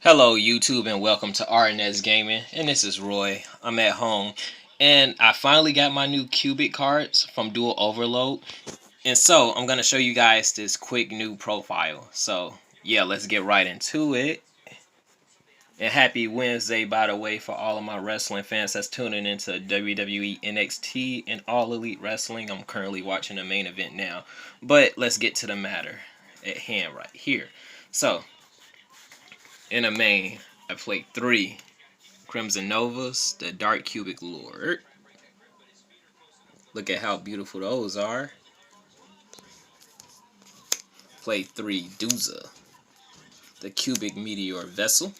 Hello YouTube and welcome to SGaming, and this is Roy. I'm at home and I finally got my new cubic cards from Dual Overload, and so I'm going to show you guys this quick new profile. So yeah, let's get right into it. And happy Wednesday, by the way, for all of my wrestling fans that's tuning into WWE NXT and All Elite Wrestling. I'm currently watching the main event now, but let's get to the matter at hand right here. So in the main, I played 3 Crimson Novas, the Dark Cubic Lord. Look at how beautiful those are. Played 3 Duza, the Cubic Meteor Vessel.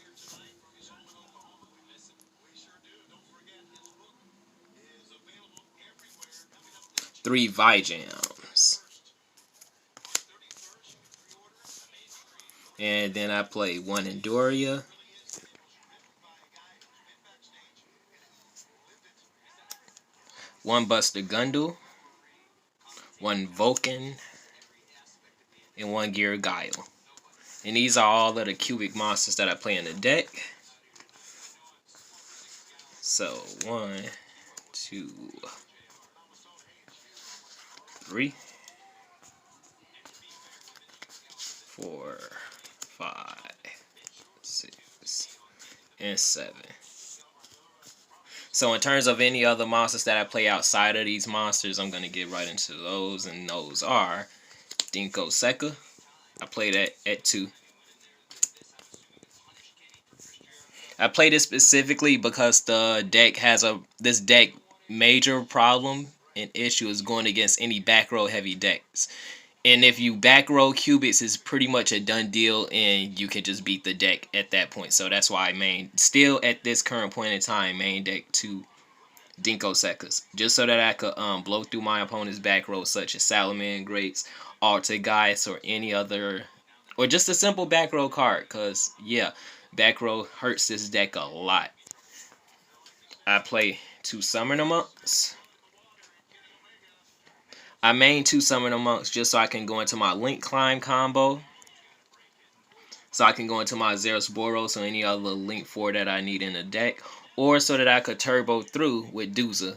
3 Vijams. And then I played 1 Indiora. 1 Buster Gundil. 1 Vulcan. And 1 Geira Guile. And these are all of the cubic monsters that I play in the deck. So 1, 2, 3, 4, 5, 6, and 7. So in terms of any other monsters that I play outside of these monsters, I'm going to get right into those, and those are Denko Sekka. I play that at 2. I play this specifically because the deck has this deck major problem and issue is going against any back row heavy decks. And if you back row cubics, it's pretty much a done deal and you can just beat the deck at that point. So that's why I still at this current point in time, main deck 2 Denko Sekkas. Just so that I could blow through my opponent's back row such as Salaman, Greats, Alter Guys, or any other, or just a simple back row card. Because, yeah, back row hurts this deck a lot. I play 2 Summoner Monks. I main 2 Summoner Monks just so I can go into my Link Climb combo. So I can go into my Zeroboros or any other Link 4 that I need in the deck. Or so that I could turbo through with Duza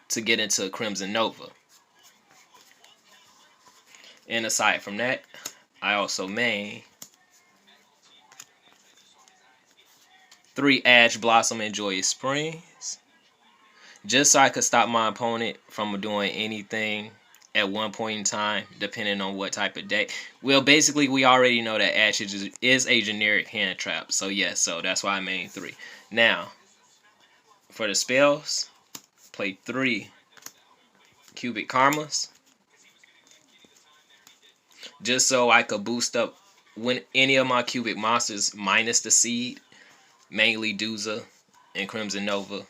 to get into Crimson Nova. And aside from that, I also main 3 Ash Blossom and Joyous Springs. Just so I could stop my opponent from doing anything at one point in time, depending on what type of deck. Well, basically, we already know that Ash is a generic hand trap. So, yes, so that's why I main 3. Now, for the spells, play 3 Cubic Karmas. Just so I could boost up when any of my cubic monsters minus the seed, mainly Duza and Crimson Nova.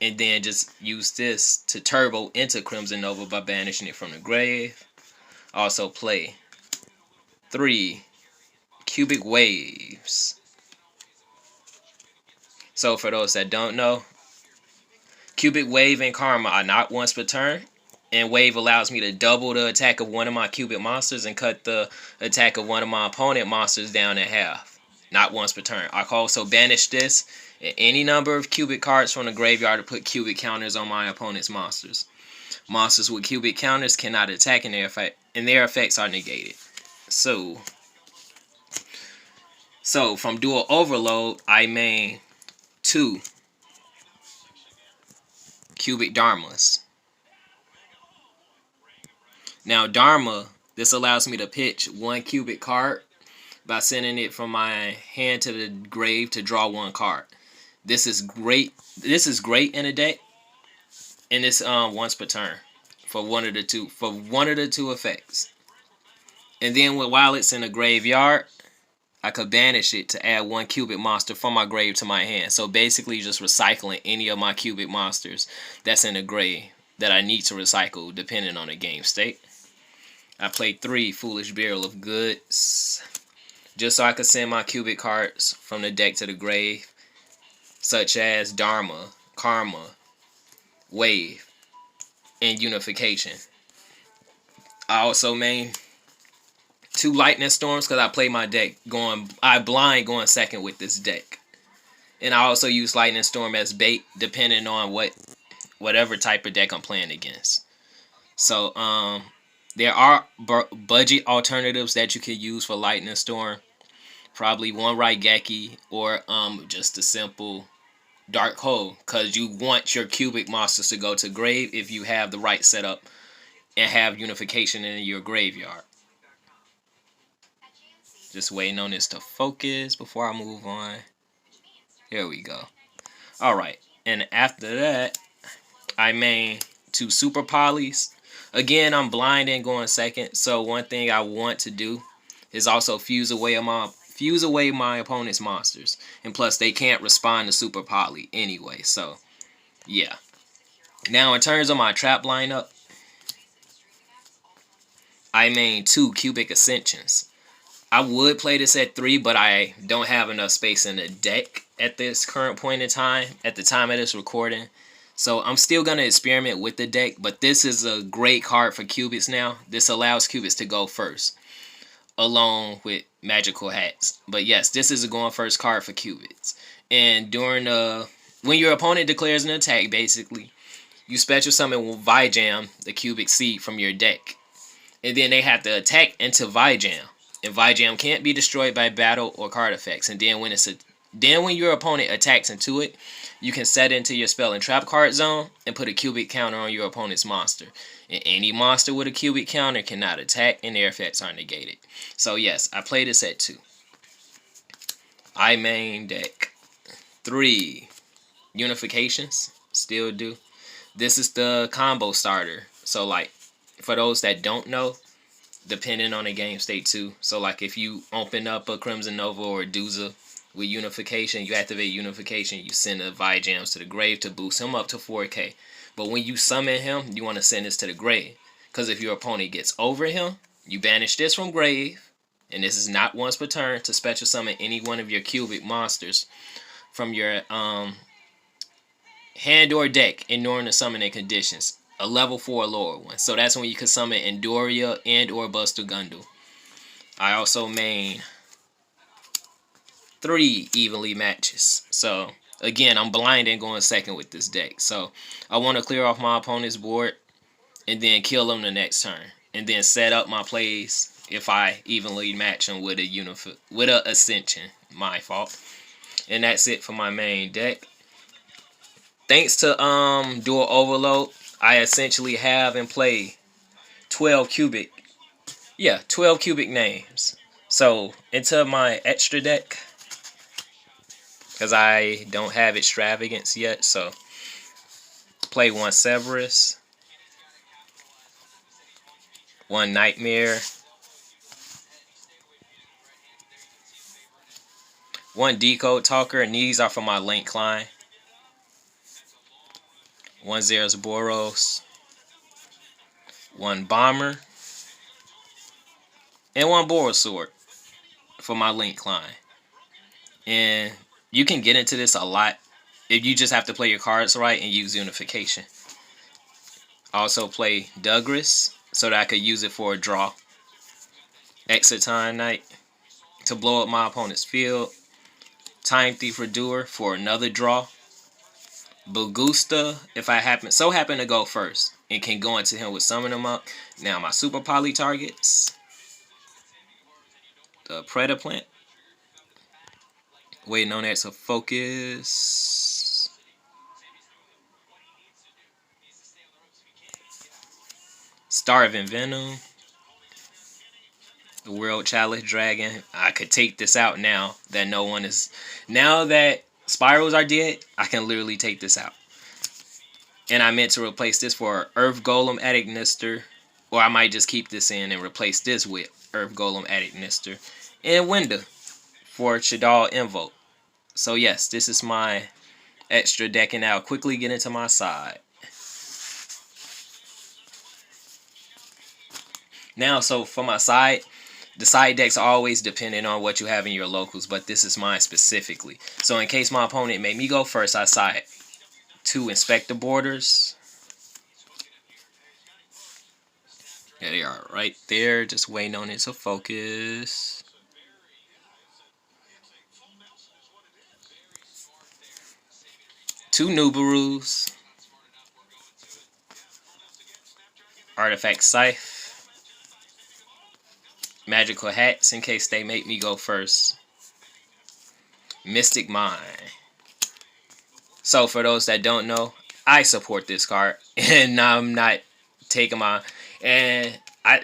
And then just use this to turbo into Crimson Nova by banishing it from the grave. Also play 3 Cubic Waves. So for those that don't know, Cubic Wave and Karma are not once per turn. And Wave allows me to double the attack of one of my cubic monsters and cut the attack of one of my opponent monsters down in half. Not once per turn. I can also banish this and any number of cubic cards from the graveyard to put cubic counters on my opponent's monsters. Monsters with cubic counters cannot attack and their effects are negated. So from Dual Overload, I main 2 cubic Dharmas. Now Dharma, this allows me to pitch 1 cubic card by sending it from my hand to the grave to draw 1 card. This is great. This is great in a deck, and it's once per turn for one of the two effects. And then while it's in the graveyard, I could banish it to add 1 cubic monster from my grave to my hand. So basically, just recycling any of my cubic monsters that's in the grave that I need to recycle depending on the game state. I played 3 Foolish Barrel of Goods, just so I could send my cubic cards from the deck to the grave, such as Dharma, Karma, Wave, and Unification. I also main 2 lightning storms because I play my deck I blind going second with this deck. And I also use lightning storm as bait depending on whatever type of deck I'm playing against. So there are budget alternatives that you can use for lightning storm. Probably one Raigeki or just a simple dark hole, because you want your cubic monsters to go to grave if you have the right setup and have unification in your graveyard. Just waiting on this to focus before I move on. Here we go. Alright, and after that, I main 2 super polys. Again, I'm blind and going second, so one thing I want to do is also fuse away my opponent's monsters. And plus, they can't respond to super poly anyway, so yeah. Now, in terms of my trap lineup, I main 2 cubic Ascensions. I would play this at 3, but I don't have enough space in the deck at this current point in time, at the time of this recording. So I'm still going to experiment with the deck, but this is a great card for Cubits now. This allows Cubits to go first, along with Magical Hats. But yes, this is a going first card for Cubits. And during when your opponent declares an attack, basically, you special summon Vijam, the Cubic Seed, from your deck. And then they have to attack into Vijam. And Vijam can't be destroyed by battle or card effects. And then when your opponent attacks into it, you can set it into your spell and trap card zone and put a cubic counter on your opponent's monster. And any monster with a cubic counter cannot attack and their effects are negated. So yes, I play this at 2. I main deck 3 Unifications. Still do. This is the combo starter. So like, for those that don't know, depending on the game state too. So like if you open up a Crimson Nova or a Duza with Unification, you activate Unification, you send a Vijams to the grave to boost him up to 4k. But when you summon him, you want to send this to the grave. Because if your opponent gets over him, you banish this from grave. And this is not once per turn to special summon any one of your cubic monsters from your hand or deck, ignoring the summoning conditions. A level 4 lower one. So that's when you can summon Indiora and or Buster Gundil. I also main 3 evenly matches. So again, I'm blind and going second with this deck. So I want to clear off my opponent's board and then kill him the next turn. And then set up my plays if I evenly match him with a Ascension. My fault. And that's it for my main deck. Thanks to Dual Overload, I essentially have in play 12 cubic names. So into my extra deck, because I don't have Extravagance yet, so play 1 Cerberus, 1 Knightmare, 1 Decode Talker, and these are for my link line. 1 Zeroboros, 1 Bomber, and 1 Borrelsword for my link line. And you can get into this a lot if you just have to play your cards right and use Unification. Also play Dugares so that I could use it for a draw. Exciton Knight to blow up my opponent's field. Time Thief Redoer for another draw. Bagooska if I happen to go first and can go into him with summon him up. Now my super poly targets. The Predator Plant. Waiting on that to focus. Starving Venom. The World Dragon. I could take this out now that now that Spirals are dead, I can literally take this out. And I meant to replace this for Earth Golem Attic Nister. Or I might just keep this in and replace this with Earth Golem Attic Nister. And Winda for Shadal Invoke. So yes, this is my extra deck, and I'll quickly get into my side. Now, so for my side, the side decks are always dependent on what you have in your locals, but this is mine specifically. So in case my opponent made me go first, I side 2 Inspect the Borders. There they are, right there, just waiting on it to focus. Two Nubarus. Artifact Scythe. Magical Hats in case they make me go first. Mystic Mind. So for those that don't know, I support this card, and I'm not taking my... And I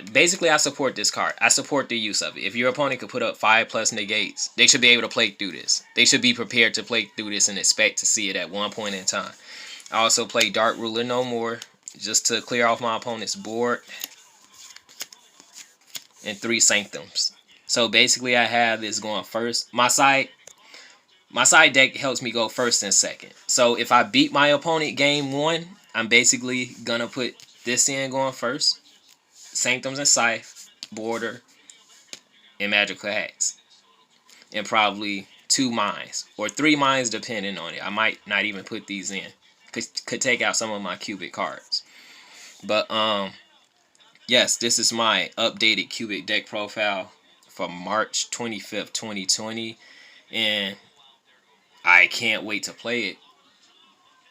support this card. I support the use of it. If your opponent could put up 5+ negates, they should be able to play through this. They should be prepared to play through this and expect to see it at one point in time. I also play Dark Ruler No More, just to clear off my opponent's board. And 3 Sanctums. So basically I have this going first. My side deck helps me go first and second. So if I beat my opponent game 1, I'm basically gonna put this in going first. Sanctums and Scythe, Border, and Magical Hats. And probably 2 Mines. Or 3 Mines depending on it. I might not even put these in. Could take out some of my cubic cards. But yes, this is my updated cubic deck profile for March 25th, 2020. And I can't wait to play it.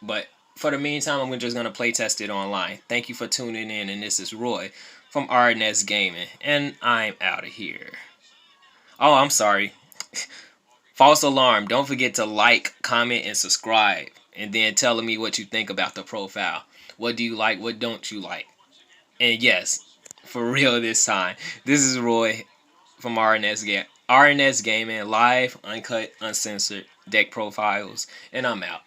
But for the meantime, I'm just going to play test it online. Thank you for tuning in, and this is Roy from SGaming, and I'm out of here. Oh, I'm sorry. False alarm. Don't forget to like, comment, and subscribe. And then telling me what you think about the profile. What do you like? What don't you like? And yes, for real this time. This is Roy from RNS Gaming. Live, uncut, uncensored deck profiles. And I'm out.